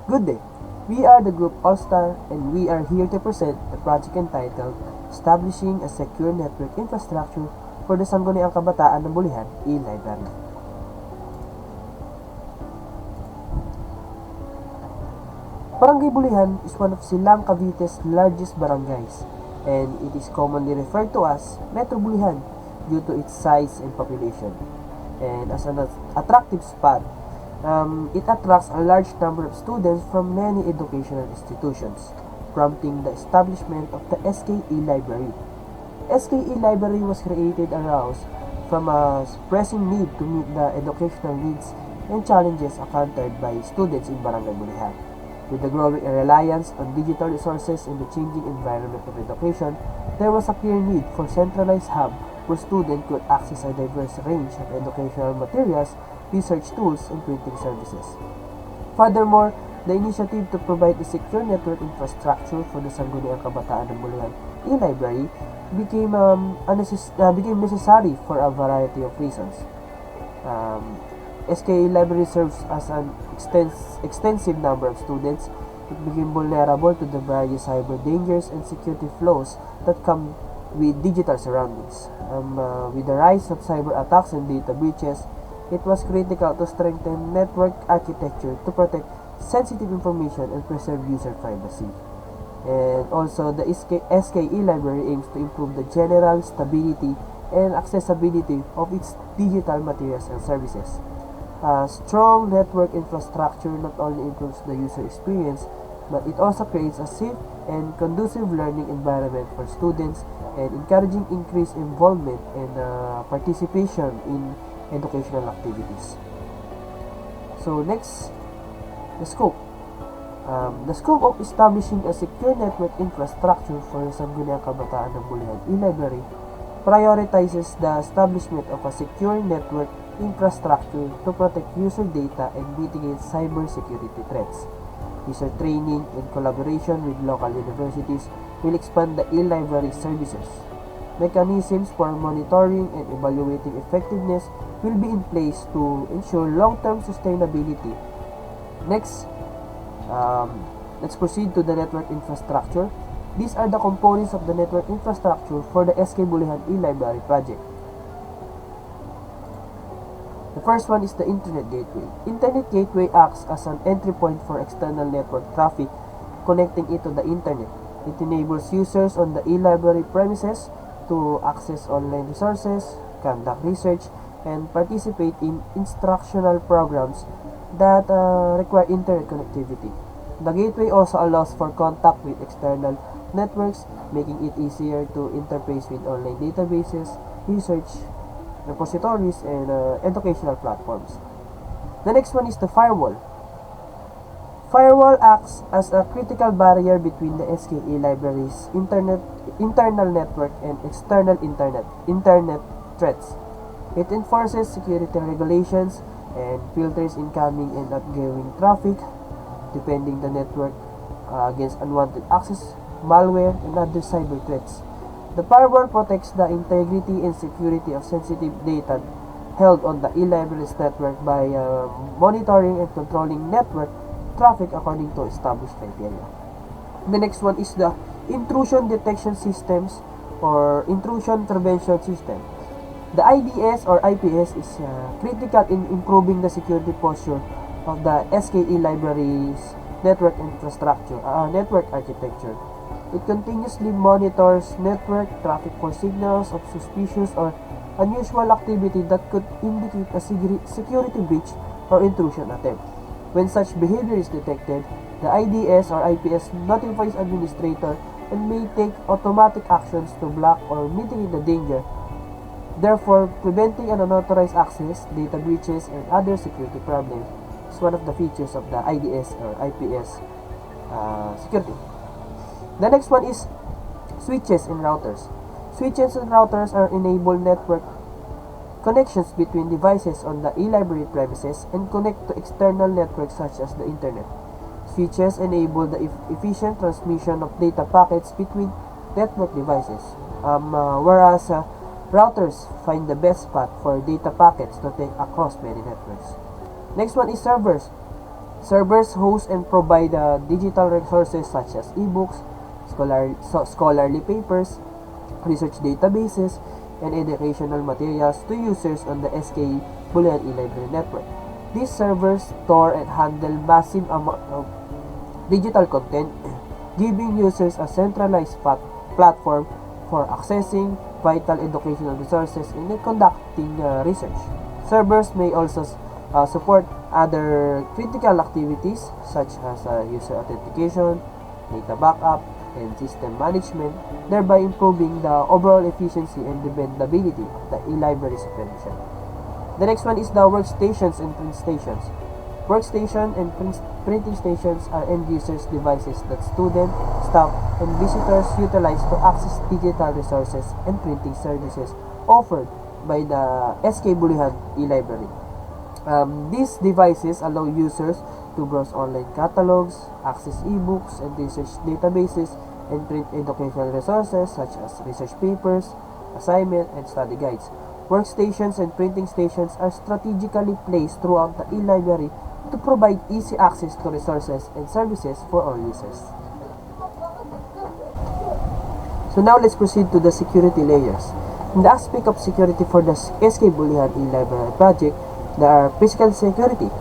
Good day. We are the group All-Star and we are here to present the project entitled Establishing a Secure Network Infrastructure for the Sangguniang Kabataan ng Bulihan e-Library. Barangay Bulihan is one of Silang Cavite's largest barangays and it is commonly referred to as Metro Bulihan due to its size and population. And as an attractive spot, it attracts a large number of students from many educational institutions, prompting the establishment of the SKE Library. SKE Library was created aroused from a pressing need to meet the educational needs and challenges encountered by students in Barangay Bulihan. With the growing reliance on digital resources in the changing environment of education, there was a clear need for centralized hub where students could access a diverse range of educational materials, research tools, and printing services. Furthermore, the initiative to provide a secure network infrastructure for the Sangguniang Kabataan ng Bulihan e-Library became necessary for a variety of reasons. SKE Library serves as an extensive number of students. It became vulnerable to the various cyber dangers and security flaws that come with digital surroundings. With the rise of cyber attacks and data breaches, it was critical to strengthen network architecture to protect sensitive information and preserve user privacy. And also, the SKE Library aims to improve the general stability and accessibility of its digital materials and services. A strong network infrastructure not only improves the user experience, but it also creates a safe and conducive learning environment for students and encouraging increased involvement and participation in educational activities. So next, the scope. The scope of establishing a secure network infrastructure for the Sangguniang Kabataan ng Bulihan e-Library prioritizes the establishment of a secure network infrastructure to protect user data and mitigate cybersecurity threats. User training and collaboration with local universities will expand the e-library services. Mechanisms for monitoring and evaluating effectiveness will be in place to ensure long-term sustainability. Next, let's proceed to the network infrastructure. These are the components of the network infrastructure for the SK Bulihan e-Library project. The first one is the Internet Gateway. Internet Gateway acts as an entry point for external network traffic, connecting it to the Internet. It enables users on the e-library premises to access online resources, conduct research, and participate in instructional programs that require internet connectivity. The gateway also allows for contact with external networks, making it easier to interface with online databases, research repositories, and educational platforms. The next one is the firewall. Firewall acts as a critical barrier between the SKE library's internal network and external internet threats. It enforces security regulations and filters incoming and outgoing traffic, defending the network against unwanted access, malware, and other cyber threats. The firewall protects the integrity and security of sensitive data held on the e-library's network by monitoring and controlling network traffic according to established criteria. The next one is the intrusion detection systems or intrusion prevention system. The IDS or IPS is critical in improving the security posture of the SKE library's network infrastructure, network architecture. It continuously monitors network traffic for signals of suspicious or unusual activity that could indicate a security breach or intrusion attempt. When such behavior is detected, the IDS or IPS notifies administrator and may take automatic actions to block or mitigate the danger, therefore preventing an unauthorized access, data breaches, and other security problems is one of the features of the IDS or IPS security. The next one is switches and routers. Switches and routers are enable network connections between devices on the e-library premises and connect to external networks such as the internet. Switches enable the efficient transmission of data packets between network devices, whereas routers find the best spot for data packets to take across many networks. Next one is servers. Servers host and provide digital resources such as ebooks, scholarly papers, research databases, and educational materials to users on the SK Bulihan e-library network. These servers store and handle massive amount of digital content, giving users a centralized platform for accessing vital educational resources and conducting research. Servers may also support other critical activities such as user authentication, data backup, and system management, thereby improving the overall efficiency and dependability of the e-library's operation. The next one is the workstations and print stations. Workstation and printing stations are end users' devices that students, staff, and visitors utilize to access digital resources and printing services offered by the SK Bulihan e-library. These devices allow users to browse online catalogs, access ebooks and research databases, and print educational resources such as research papers, assignment, and study guides. Workstations and printing stations are strategically placed throughout the e-library to provide easy access to resources and services for all users. So now let's proceed to the security layers. In the aspect of security for the SK Bulihan e-library project, there are physical security.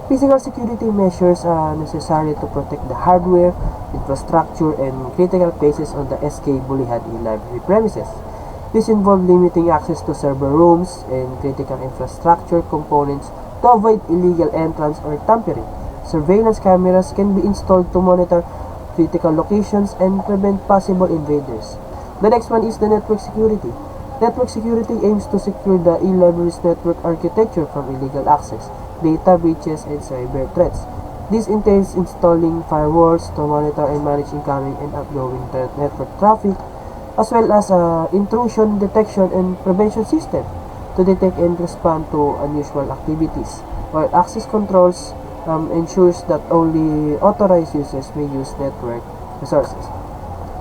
Physical security measures are necessary to protect the hardware, infrastructure, and critical places on the SK Bulihan e-library premises. This involves limiting access to server rooms and critical infrastructure components to avoid illegal entrance or tampering. Surveillance cameras can be installed to monitor critical locations and prevent possible invaders. The next one is the network security. Network security aims to secure the e-library's network architecture from illegal access, data breaches, and cyber threats. This entails installing firewalls to monitor and manage incoming and outgoing network traffic, as well as intrusion detection and prevention system to detect and respond to unusual activities, while access controls ensures that only authorized users may use network resources.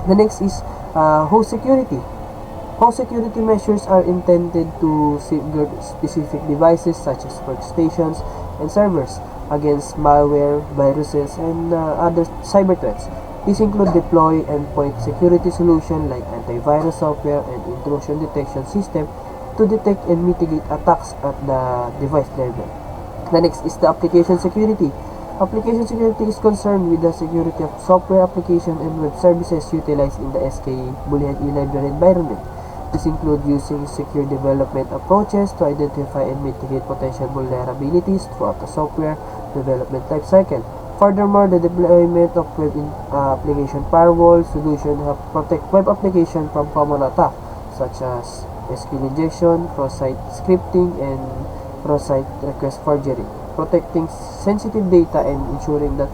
The next is host security. Host security measures are intended to safeguard specific devices such as workstations and servers against malware, viruses, and other cyber threats. These include deploy endpoint security solutions like antivirus software and intrusion detection system to detect and mitigate attacks at the device level. The next is the application security. Application security is concerned with the security of software application and web services utilized in the SK Bulihan e-library environment. This includes using secure development approaches to identify and mitigate potential vulnerabilities throughout the software development lifecycle. Furthermore, the deployment of web application firewall solution help protect web application from common attacks such as SQL injection, cross-site scripting, and cross-site request forgery, protecting sensitive data and ensuring the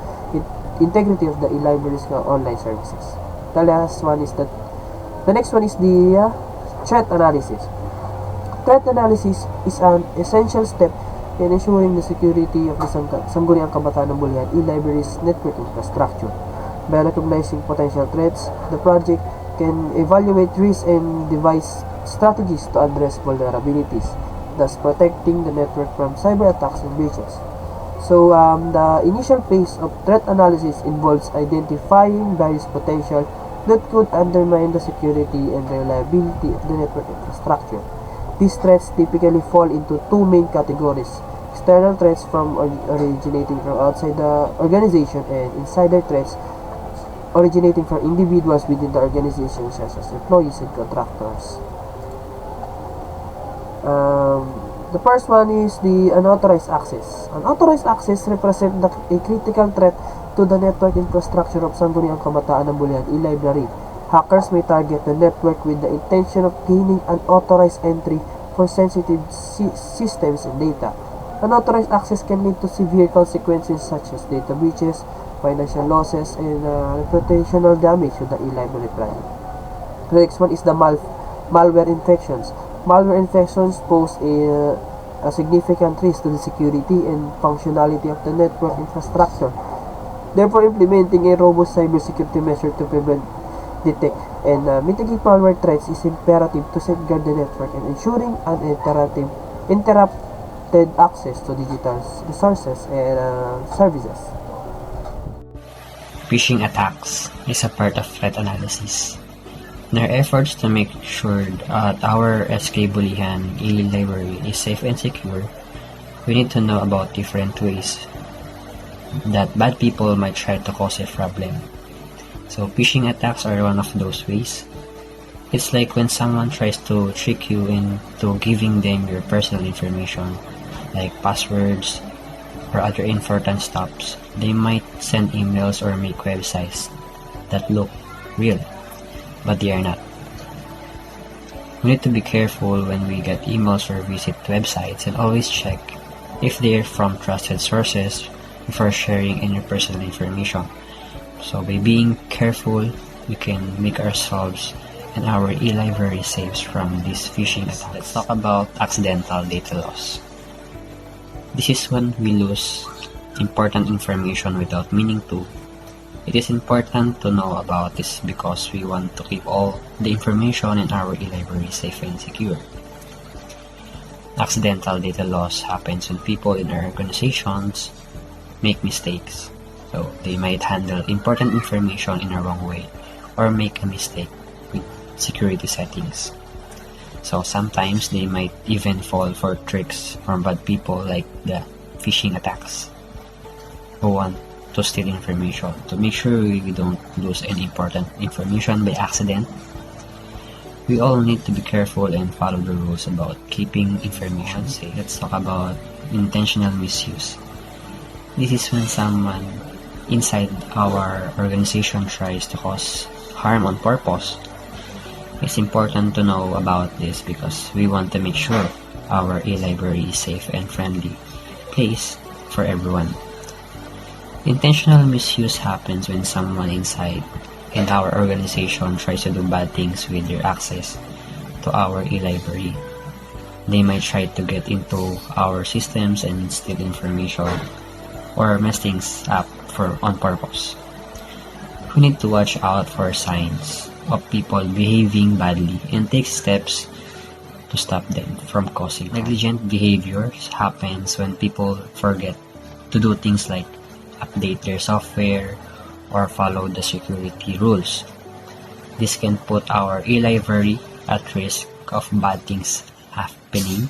integrity of the e-library's online services. The next one is the threat analysis. Threat analysis is an essential step in ensuring the security of the Sangguniang Kabataan Bulihan e-library's network infrastructure. By recognizing potential threats, the project can evaluate risks and devise strategies to address vulnerabilities, thus protecting the network from cyber attacks and breaches. So, the initial phase of threat analysis involves identifying various potential that could undermine the security and reliability of the network infrastructure. These threats typically fall into two main categories: external threats originating from outside the organization, and insider threats originating from individuals within the organization, such as employees and contractors. The first one is the unauthorized access. Unauthorized access represents a critical threat to the network infrastructure of Sangguniang Kabataan ng Bulihan e-library. Hackers may target the network with the intention of gaining unauthorized entry for sensitive systems and data. Unauthorized access can lead to severe consequences such as data breaches, financial losses, and reputational damage to the e-library project. The next one is the malware infections. Malware infections pose a significant risk to the security and functionality of the network infrastructure. Therefore, implementing a robust cybersecurity measure to prevent, detect, and mitigate malware threats is imperative to safeguard the network and ensuring uninterrupted access to digital resources and services. Phishing attacks is a part of threat analysis. In our efforts to make sure that our SK Bulihan e-library is safe and secure, we need to know about different ways that bad people might try to cause a problem. So phishing attacks are one of those ways. It's like when someone tries to trick you into giving them your personal information, like passwords or other important stuffs. They might send emails or make websites that look real, but they are not. We need to be careful when we get emails or visit websites, and always check if they are from trusted sources before sharing any personal information. So by being careful, we can make ourselves and our e-library safe from these phishing attacks. Let's talk about accidental data loss. This is when we lose important information without meaning to. It is important to know about this because we want to keep all the information in our e-library safe and secure. Accidental data loss happens when people in our organizations make mistakes. So they might handle important information in a wrong way or make a mistake with security settings. So sometimes they might even fall for tricks from bad people like the phishing attacks who want to steal information. To make sure we don't lose any important information by accident, we all need to be careful and follow the rules about keeping information safe. Let's talk about intentional misuse. This is when someone inside our organization tries to cause harm on purpose. It's important to know about this because we want to make sure our e-library is safe and friendly place for everyone. Intentional misuse happens when someone inside in our organization tries to do bad things with their access to our e-library. They might try to get into our systems and steal information or mess things up on purpose. We need to watch out for signs of people behaving badly and take steps to stop them from causing. Negligent behaviors happens when people forget to do things like update their software or follow the security rules. This can put our e-library at risk of bad things happening.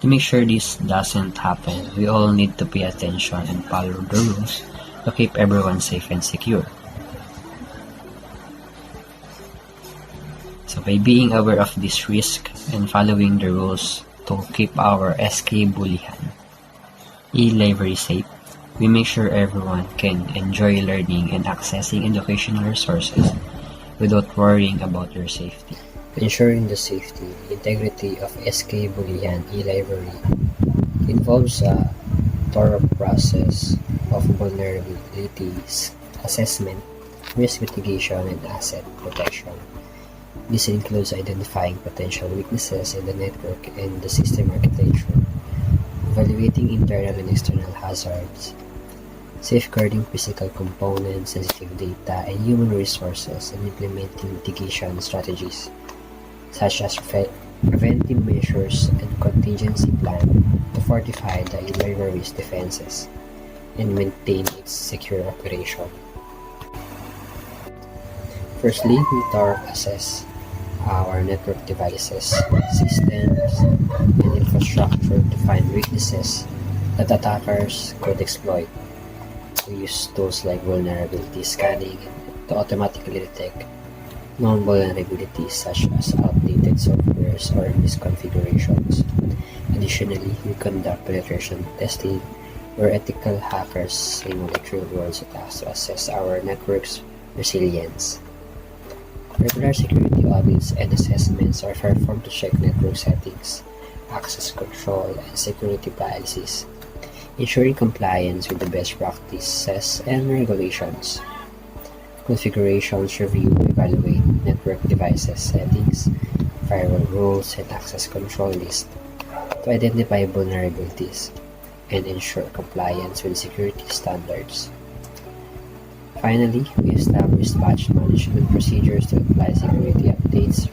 To make sure this doesn't happen, we all need to pay attention and follow the rules to keep everyone safe and secure. So by being aware of this risk and following the rules to keep our SK Bulihan e-library safe, we make sure everyone can enjoy learning and accessing educational resources without worrying about their safety. Ensuring the safety, integrity of SK Bulihan e-library involves a thorough process of vulnerabilities assessment, risk mitigation, and asset protection. This includes identifying potential weaknesses in the network and the system architecture, evaluating internal and external hazards, safeguarding physical components, sensitive data, and human resources, and implementing mitigation strategies such as preventive measures and contingency plan to fortify the e-library's defenses and maintain its secure operation. Firstly, we thoroughly assess our network devices, systems, and infrastructure to find weaknesses that attackers could exploit. We use tools like vulnerability scanning to automatically detect known vulnerabilities such as outdated softwares or misconfigurations. Additionally, we conduct penetration testing where ethical hackers simulate real-world attacks to assess our network's resilience. Regular security audits and assessments are performed to check network settings, access control, and security policies, ensuring compliance with the best practices and regulations. Configurations review, evaluate network devices settings, firewall rules, and access control lists to identify vulnerabilities and ensure compliance with security standards. Finally, we established patch management procedures to apply security updates.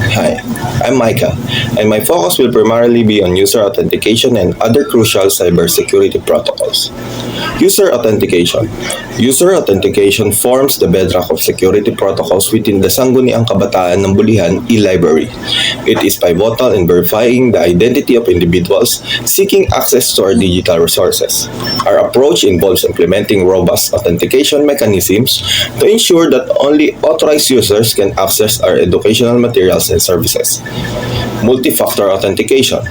Hi, I'm Micah, and my focus will primarily be on user authentication and other crucial cybersecurity protocols. User authentication. User authentication forms the bedrock of security protocols within the Sangguniang Kabataan ng Bulihan e-library. It is pivotal in verifying the identity of individuals seeking access to our digital resources. Our approach involves implementing robust authentication mechanisms to ensure that only authorized users can access our educational materials and services. Multi-factor authentication,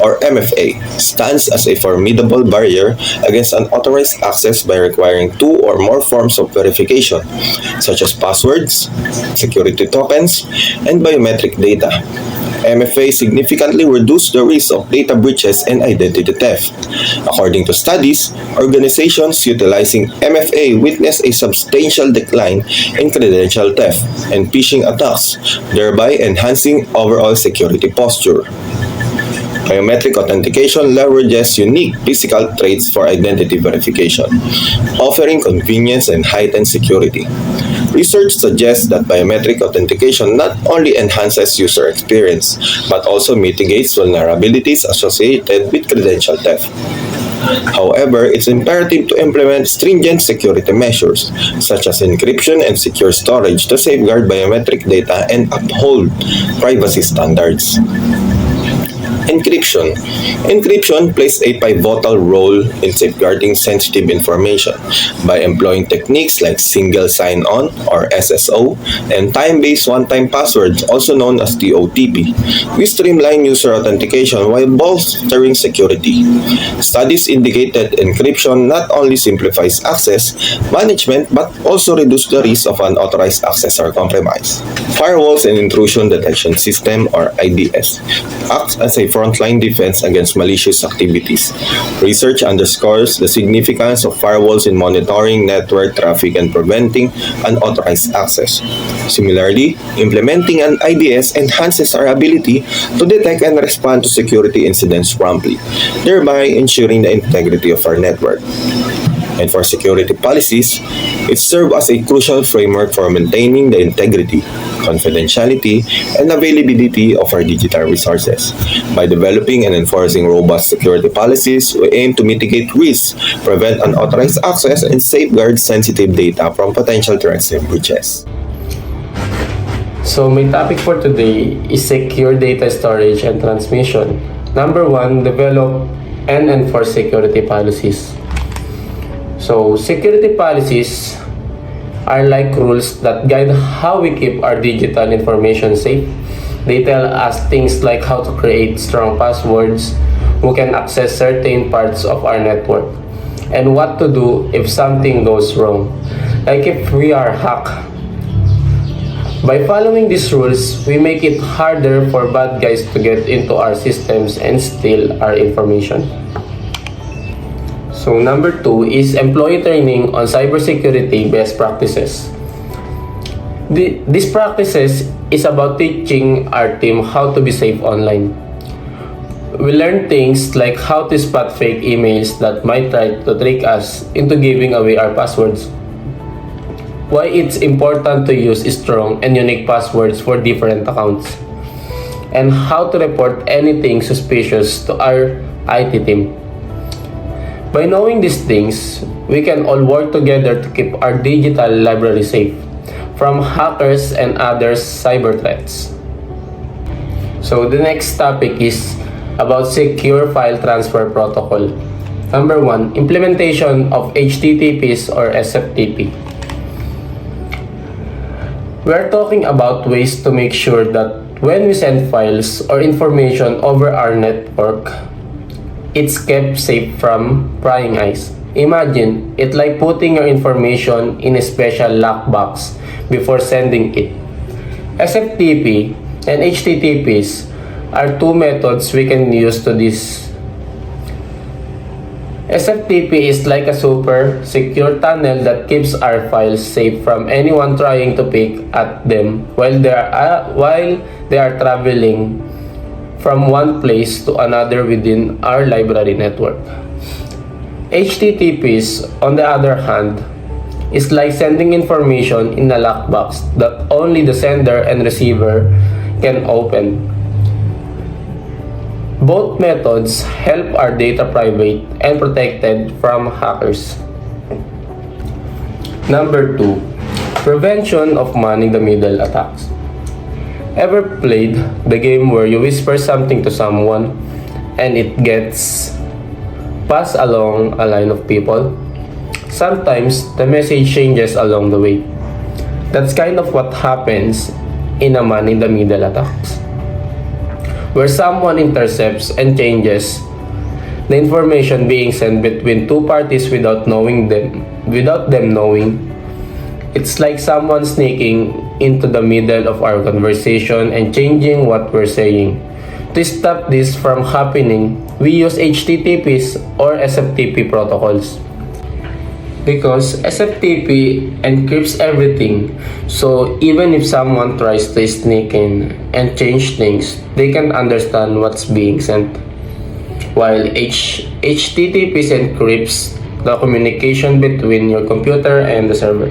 or MFA, stands as a formidable barrier against unauthorized access by requiring two or more forms of verification, such as passwords, security tokens, and biometric data. MFA significantly reduce the risk of data breaches and identity theft. According to studies, organizations utilizing MFA witness a substantial decline in credential theft and phishing attacks, thereby enhancing overall security posture. Biometric authentication leverages unique physical traits for identity verification, offering convenience and heightened security. Research suggests that biometric authentication not only enhances user experience, but also mitigates vulnerabilities associated with credential theft. However, it's imperative to implement stringent security measures, such as encryption and secure storage, to safeguard biometric data and uphold privacy standards. Encryption. Encryption plays a pivotal role in safeguarding sensitive information by employing techniques like single sign-on or SSO and time-based one-time passwords, also known as TOTP. We streamline user authentication while bolstering security. Studies indicate that encryption not only simplifies access management but also reduces the risk of unauthorized access or compromise. Firewalls and Intrusion Detection System, or IDS, acts as a frontline defense against malicious activities. Research underscores the significance of firewalls in monitoring network traffic and preventing unauthorized access. Similarly, implementing an IDS enhances our ability to detect and respond to security incidents promptly, thereby ensuring the integrity of our network. And for security policies, it serves as a crucial framework for maintaining the integrity, confidentiality, and availability of our digital resources. By developing and enforcing robust security policies, we aim to mitigate risks, prevent unauthorized access, and safeguard sensitive data from potential threats and breaches. So my topic for today is secure data storage and transmission. Number 1, develop and enforce security policies. So security policies are like rules that guide how we keep our digital information safe. They tell us things like how to create strong passwords, who can access certain parts of our network, and what to do if something goes wrong, like if we are hacked. By following these rules, we make it harder for bad guys to get into our systems and steal our information. So number 2 is employee training on cybersecurity best practices. These practices is about teaching our team how to be safe online. We learn things like how to spot fake emails that might try to trick us into giving away our passwords, why it's important to use strong and unique passwords for different accounts, and how to report anything suspicious to our IT team. By knowing these things, we can all work together to keep our digital library safe from hackers and other cyber threats. So the next topic is about secure file transfer protocol. Number 1, implementation of HTTPs or SFTP. We're talking about ways to make sure that when we send files or information over our network, it's kept safe from prying eyes. Imagine it like putting your information in a special lockbox before sending it. SFTP and HTTPs are two methods we can use to this. SFTP is like a super secure tunnel that keeps our files safe from anyone trying to pick at them while they are traveling from one place to another within our library network. HTTPs, on the other hand, is like sending information in a lockbox that only the sender and receiver can open. Both methods help our data private and protected from hackers. Number 2, prevention of man-in-the-middle attacks. Ever played the game where you whisper something to someone and it gets passed along a line of people? Sometimes the message changes along the way. That's kind of what happens in a man-in-the-middle attacks, where someone intercepts and changes the information being sent between two parties without them knowing. It's like someone sneaking into the middle of our conversation and changing what we're saying. To stop this from happening, we use HTTPs or SFTP protocols. Because SFTP encrypts everything, so even if someone tries to sneak in and change things, they can understand what's being sent. While HTTP encrypts the communication between your computer and the server.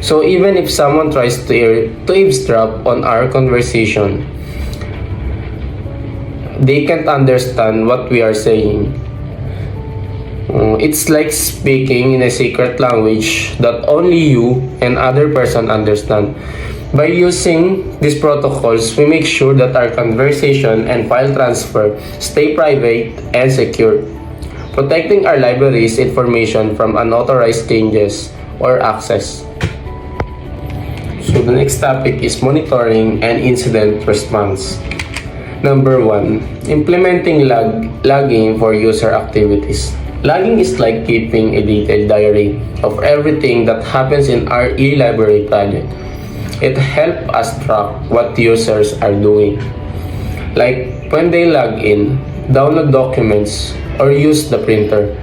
So even if someone tries to eavesdrop on our conversation, they can't understand what we are saying. It's like speaking in a secret language that only you and other person understand. By using these protocols, we make sure that our conversation and file transfer stay private and secure, protecting our library's information from unauthorized changes or access. So the next topic is monitoring and incident response. Number 1, implementing logging for user activities. Logging is like keeping a detailed diary of everything that happens in our e-library project. It helps us track what users are doing, like when they log in, download documents, or use the printer.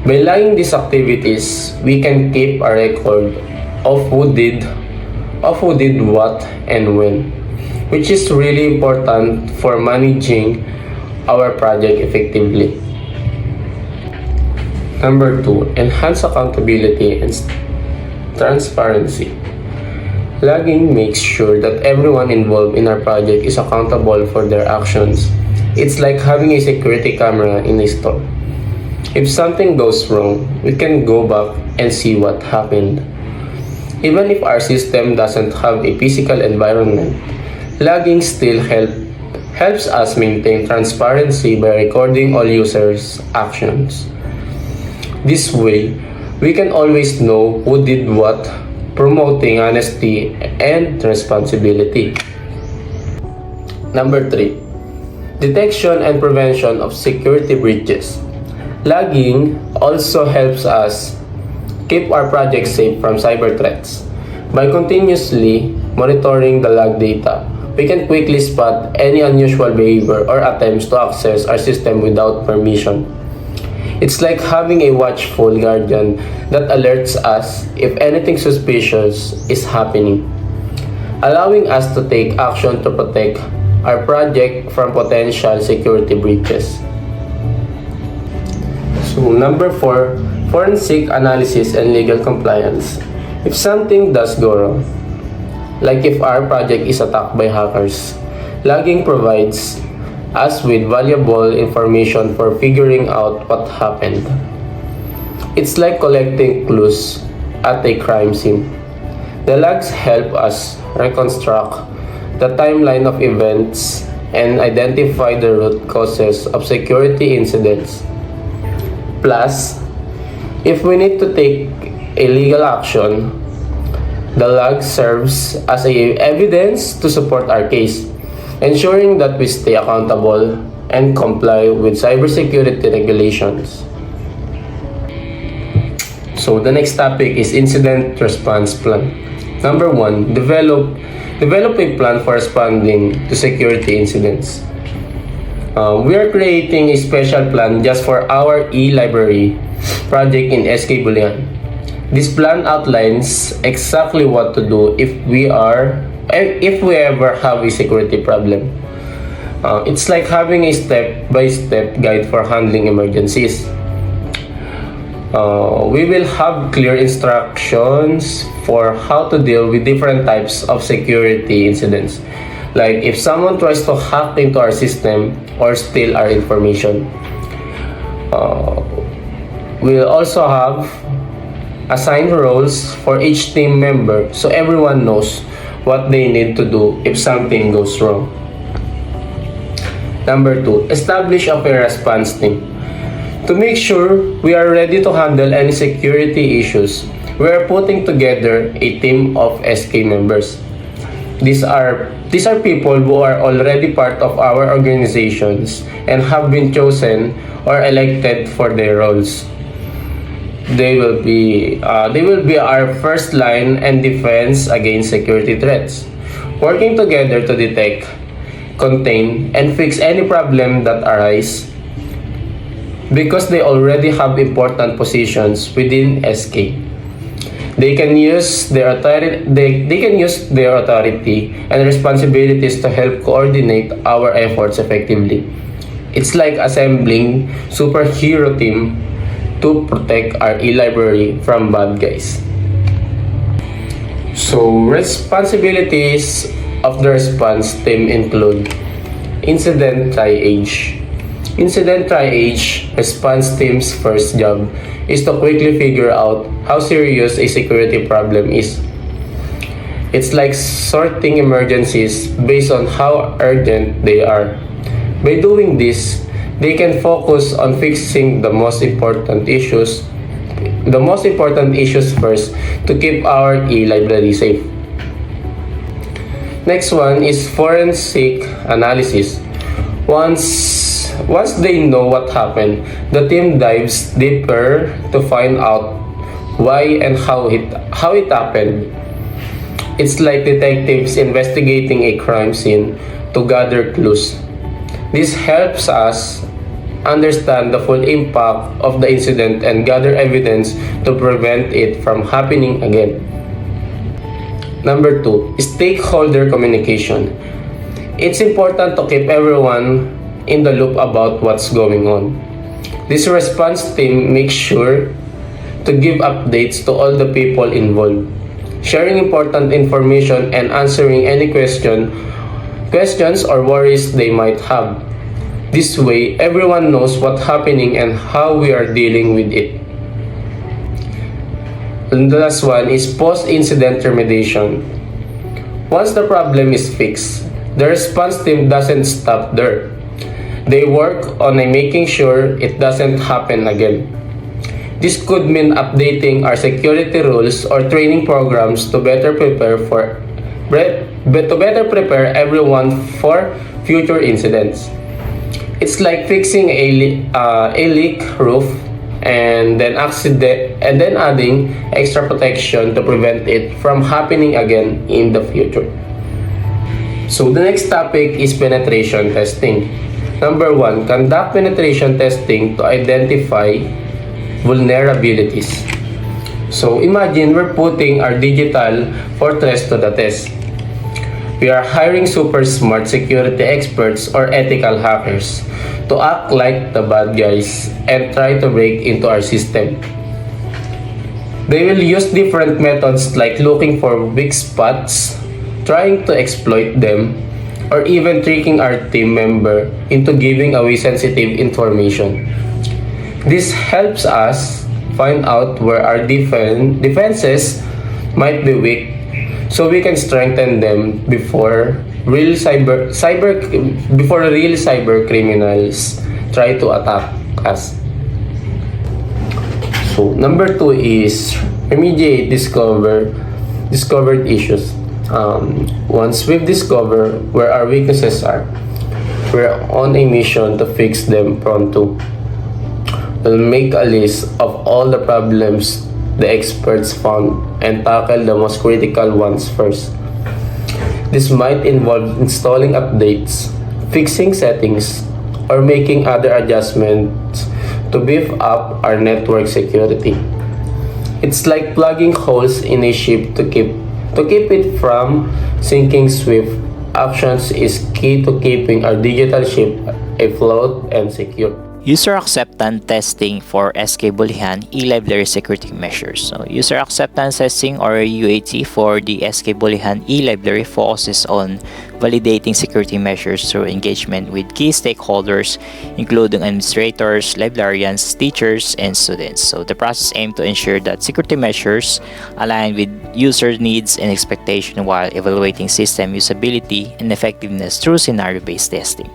By logging these activities, we can keep a record of who did what and when, which is really important for managing our project effectively. Number 2, enhance accountability and transparency. Logging makes sure that everyone involved in our project is accountable for their actions. It's like having a security camera in a store. If something goes wrong, we can go back and see what happened. Even if our system doesn't have a physical environment, logging still helps us maintain transparency by recording all users' actions. This way, we can always know who did what, promoting honesty and responsibility. Number 3, detection and prevention of security breaches. Logging also helps us keep our project safe from cyber threats. By continuously monitoring the log data, we can quickly spot any unusual behavior or attempts to access our system without permission. It's like having a watchful guardian that alerts us if anything suspicious is happening, allowing us to take action to protect our project from potential security breaches. So number 4, forensic analysis and legal compliance. If something does go wrong, like if our project is attacked by hackers, logging provides us with valuable information for figuring out what happened. It's like collecting clues at a crime scene. The logs help us reconstruct the timeline of events and identify the root causes of security incidents. Plus, if we need to take a legal action, the log serves as evidence to support our case, ensuring that we stay accountable and comply with cybersecurity regulations. So the next topic is incident response plan. Number 1, develop a plan for responding to security incidents. We are creating a special plan just for our e-library project in SK Bulihan. This plan outlines exactly what to do if we ever have a security problem. It's like having a step-by-step guide for handling emergencies. We will have clear instructions for how to deal with different types of security incidents, like if someone tries to hack into our system or steal our information. We'll also have Assign roles for each team member so everyone knows what they need to do if something goes wrong. Number 2, establish a fair response team. To make sure we are ready to handle any security issues, we are putting together a team of SK members. These are people who are already part of our organizations and have been chosen or elected for their roles. They will be our first line and defense against security threats, working together to detect, contain, and fix any problem that arise because they already have important positions within SK. They can use their authority, and responsibilities to help coordinate our efforts effectively. It's like assembling superhero team to protect our e-library from bad guys. So, responsibilities of the response team include incident triage. Incident triage response team's first job is to quickly figure out how serious a security problem is. It's like sorting emergencies based on how urgent they are. By doing this, they can focus on fixing the most important issues first to keep our e-library safe. Next one is forensic analysis. Once they know what happened, the team dives deeper to find out why and how it happened. It's like detectives investigating a crime scene to gather clues. This helps us understand the full impact of the incident and gather evidence to prevent it from happening again. Number 2, stakeholder communication. It's important to keep everyone in the loop about what's going on. This response team makes sure to give updates to all the people involved, sharing important information and answering any questions or worries they might have. This way, everyone knows what's happening and how we are dealing with it. And the last one is post-incident remediation. Once the problem is fixed, the response team doesn't stop there. They work on making sure it doesn't happen again. This could mean updating our security rules or training programs to better prepare everyone for future incidents. It's like fixing a leak roof and then adding extra protection to prevent it from happening again in the future. So the next topic is penetration testing. Number 1, conduct penetration testing to identify vulnerabilities. So imagine we're putting our digital fortress to the test. We are hiring super smart security experts or ethical hackers to act like the bad guys and try to break into our system. They will use different methods like looking for weak spots, trying to exploit them, or even tricking our team member into giving away sensitive information. This helps us find out where our defenses might be weak so we can strengthen them before real cyber criminals try to attack us. So number 2 is remediate discovered issues. Once we've discovered where our weaknesses are, we're on a mission to fix them pronto. We'll make a list of all the problems the experts found and tackle the most critical ones first. This might involve installing updates, fixing settings, or making other adjustments to beef up our network security. It's like plugging holes in a ship to keep it from sinking. Swift actions is key to keeping our digital ship afloat and secure. User acceptance testing for SK Bulihan e-library security measures. So, user acceptance testing or UAT for the SK Bulihan e-library focuses on validating security measures through engagement with key stakeholders, including administrators, librarians, teachers, and students. So the process aims to ensure that security measures align with user needs and expectations while evaluating system usability and effectiveness through scenario-based testing.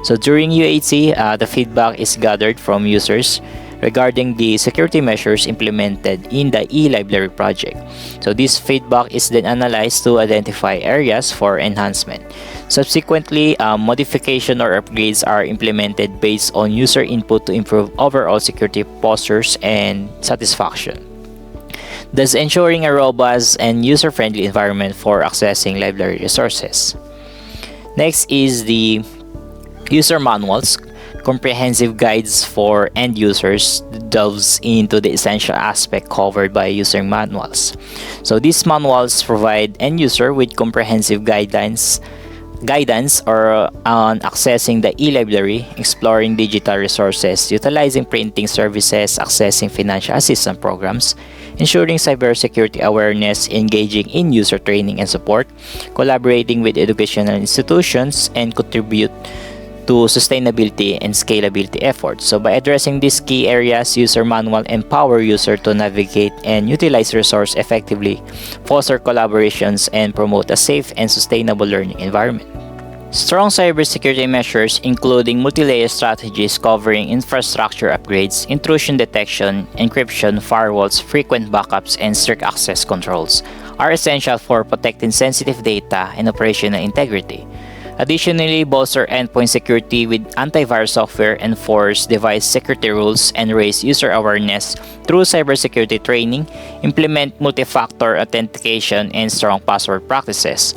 So during UAT, the feedback is gathered from users regarding the security measures implemented in the e-library project. So this feedback is then analyzed to identify areas for enhancement. Subsequently, modification or upgrades are implemented based on user input to improve overall security postures and satisfaction, thus ensuring a robust and user-friendly environment for accessing library resources. Next is the user manuals, comprehensive guides for end users, delves into the essential aspect covered by user manuals. So these manuals provide end user with comprehensive guidance on accessing the e-library, exploring digital resources, utilizing printing services, accessing financial assistance programs, ensuring cybersecurity awareness, engaging in user training and support, collaborating with educational institutions, and contribute to sustainability and scalability efforts. So by addressing these key areas, user manual empower user to navigate and utilize resource effectively, foster collaborations, and promote a safe and sustainable learning environment. Strong cybersecurity measures, including multi-layer strategies covering infrastructure upgrades, intrusion detection, encryption, firewalls, frequent backups, and strict access controls, are essential for protecting sensitive data and operational integrity. Additionally, bolster endpoint security with antivirus software, enforce device security rules, and raise user awareness through cybersecurity training, implement multi-factor authentication and strong password practices,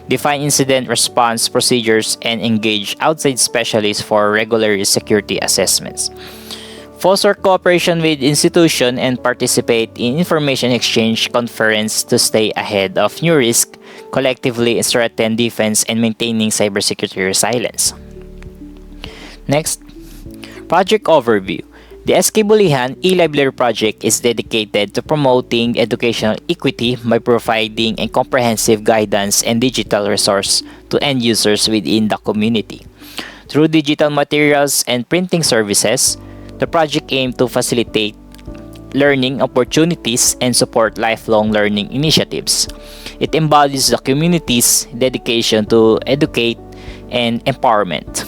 define incident response procedures, and engage outside specialists for regular security assessments. Foster cooperation with institutions and participate in information exchange conference to stay ahead of new risks, collectively strengthen defense and maintaining cybersecurity resilience. Next, project overview. The SK Bulihan e-library project is dedicated to promoting educational equity by providing a comprehensive guidance and digital resource to end users within the community. Through digital materials and printing services, the project aims to facilitate learning opportunities and support lifelong learning initiatives. It embodies the community's dedication to educate and empowerment.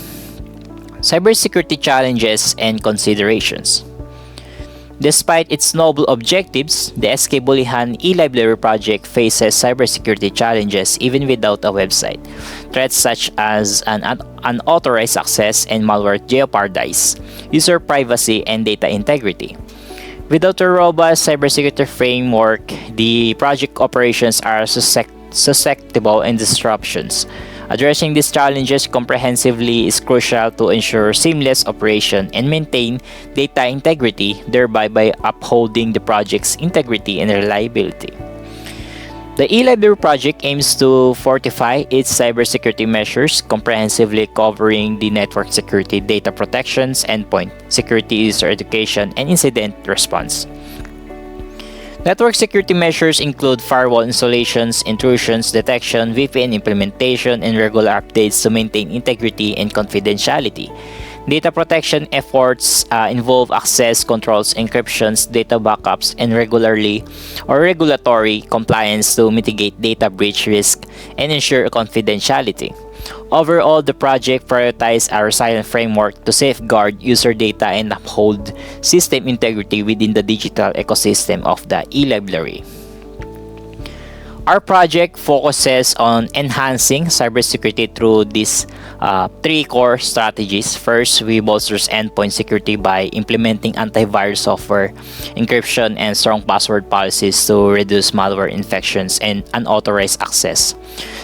Cybersecurity challenges and considerations. Despite its noble objectives, the SK Bulihan e-library project faces cybersecurity challenges even without a website. Threats such as unauthorized access and malware jeopardize user privacy and data integrity. Without a robust cybersecurity framework, the project operations are susceptible to disruptions. Addressing these challenges comprehensively is crucial to ensure seamless operation and maintain data integrity, thereby by upholding the project's integrity and reliability. The e-library project aims to fortify its cybersecurity measures, comprehensively covering the network security, data protections, endpoint security, user education, and incident response. Network security measures include firewall installations, intrusions detection, VPN implementation, and regular updates to maintain integrity and confidentiality. Data protection efforts involve access controls, encryptions, data backups, and regulatory compliance to mitigate data breach risk and ensure confidentiality. Overall, the project prioritizes a resilient framework to safeguard user data and uphold system integrity within the digital ecosystem of the e-library. Our project focuses on enhancing cybersecurity through these three core strategies. First, we bolster endpoint security by implementing antivirus software, encryption, and strong password policies to reduce malware infections and unauthorized access.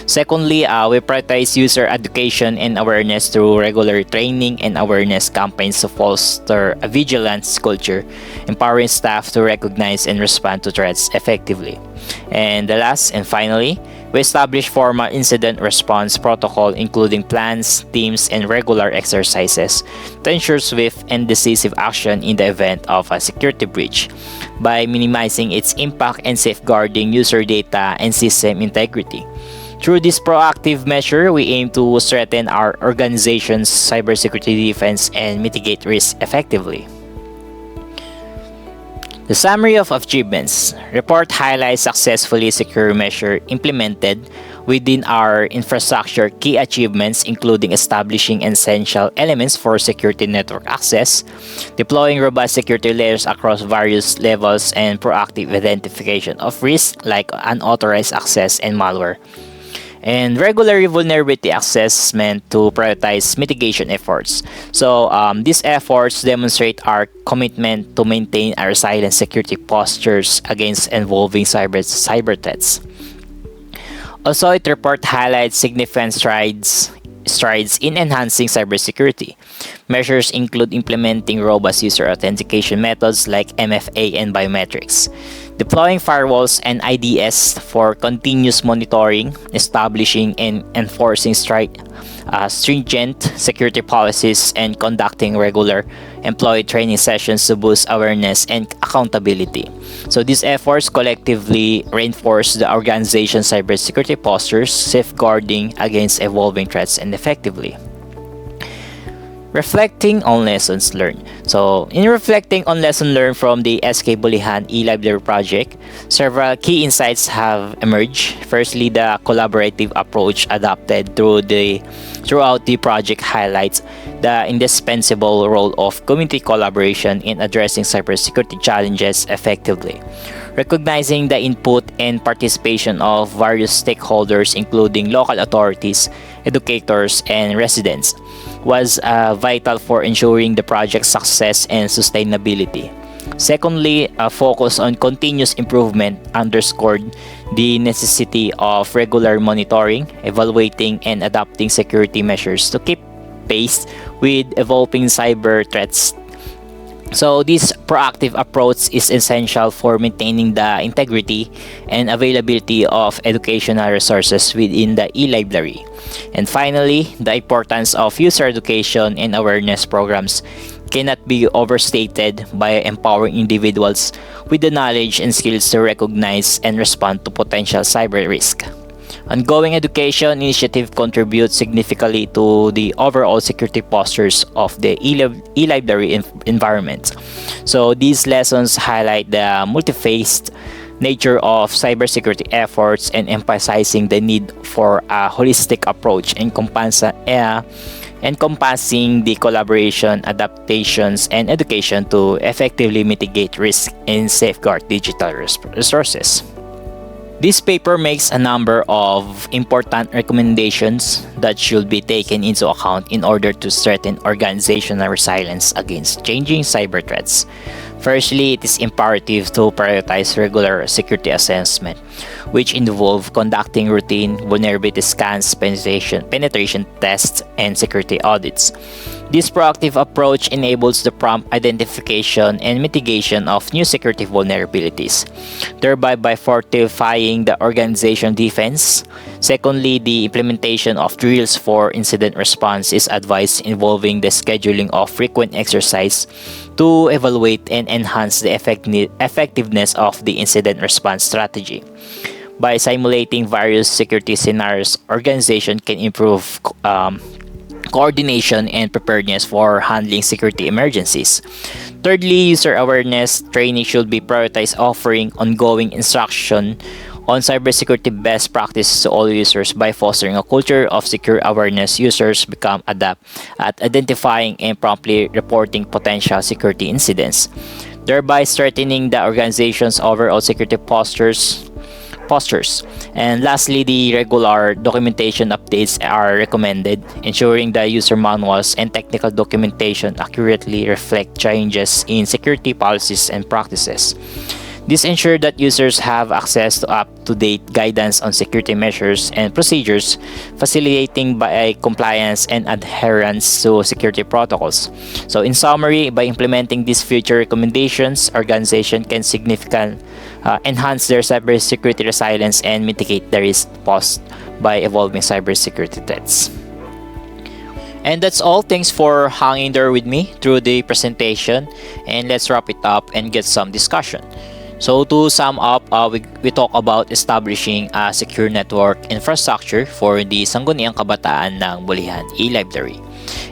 Secondly, we prioritize user education and awareness through regular training and awareness campaigns to foster a vigilance culture, empowering staff to recognize and respond to threats effectively. And the last and finally, we establish formal incident response protocol including plans, teams, and regular exercises to ensure swift and decisive action in the event of a security breach by minimizing its impact and safeguarding user data and system integrity. Through this proactive measure, we aim to strengthen our organization's cybersecurity defense and mitigate risk effectively. The summary of achievements. Report highlights successfully secure measure implemented within our infrastructure. Key achievements including establishing essential elements for security network access, deploying robust security layers across various levels, and proactive identification of risks like unauthorized access and malware, and regular vulnerability assessment to prioritize mitigation efforts. So these efforts demonstrate our commitment to maintain our resilient security postures against evolving cyber threats. Also, it report highlights significant strides in enhancing cybersecurity. Measures include implementing robust user authentication methods like MFA and biometrics, deploying firewalls and IDS for continuous monitoring, establishing and enforcing stringent security policies, and conducting regular employee training sessions to boost awareness and accountability. So these efforts collectively reinforce the organization's cybersecurity postures, safeguarding against evolving threats and effectively. Reflecting on lessons learned. So, in reflecting on lessons learned from the SK Bulihan e-library project, several key insights have emerged. Firstly, the collaborative approach adopted throughout the project highlights the indispensable role of community collaboration in addressing cybersecurity challenges effectively. Recognizing the input and participation of various stakeholders, including local authorities, educators, and residents, was vital for ensuring the project's success and sustainability. Secondly, a focus on continuous improvement underscored the necessity of regular monitoring, evaluating, and adapting security measures to keep pace with evolving cyber threats. So this proactive approach is essential for maintaining the integrity and availability of educational resources within the e-library. And finally, the importance of user education and awareness programs cannot be overstated by empowering individuals with the knowledge and skills to recognize and respond to potential cyber risk. Ongoing education initiative contribute significantly to the overall security postures of the e-library environment. So these lessons highlight the multi-faced nature of cybersecurity efforts and emphasizing the need for a holistic approach encompassing the collaboration, adaptations, and education to effectively mitigate risk and safeguard digital resources. This paper makes a number of important recommendations that should be taken into account in order to strengthen organizational resilience against changing cyber threats. Firstly, it is imperative to prioritize regular security assessment, which involve conducting routine vulnerability scans, penetration tests, and security audits. This proactive approach enables the prompt identification and mitigation of new security vulnerabilities, thereby by fortifying the organization defense. Secondly, the implementation of drills for incident response is advised, involving the scheduling of frequent exercise to evaluate and enhance the effectiveness of the incident response strategy. By simulating various security scenarios, organization can improve coordination and preparedness for handling security emergencies. Thirdly, user awareness training should be prioritized, offering ongoing instruction on cybersecurity best practices to all users. By fostering a culture of secure awareness, users become adept at identifying and promptly reporting potential security incidents, thereby strengthening the organization's overall security postures. And lastly, the regular documentation updates are recommended, ensuring the user manuals and technical documentation accurately reflect changes in security policies and practices. This ensures that users have access to up-to-date guidance on security measures and procedures, facilitating by compliance and adherence to security protocols. So in summary, by implementing these future recommendations, organizations can significantly enhance their cybersecurity resilience and mitigate the risk posed by evolving cybersecurity threats. And that's all. Thanks for hanging there with me through the presentation, and let's wrap it up and get some discussion. So to sum up, we talk about establishing a secure network infrastructure for the Sangguniang Kabataan ng Bulihan e-Library.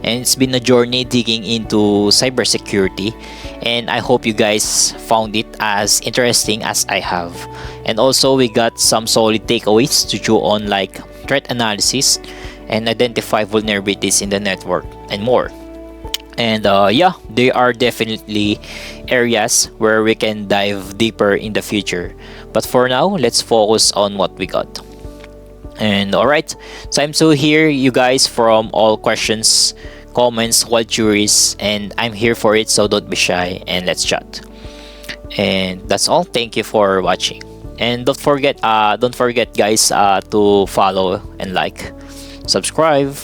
And it's been a journey digging into cybersecurity, and I hope you guys found it as interesting as I have. And also we got some solid takeaways to chew on, like threat analysis and identify vulnerabilities in the network and more. And yeah, they are definitely areas where we can dive deeper in the future. But for now, let's focus on what we got. And alright, so I'm so here, you guys, from all questions, comments, wild queries, and I'm here for it, so don't be shy and let's chat. And that's all. Thank you for watching. And don't forget guys, to follow and like, subscribe.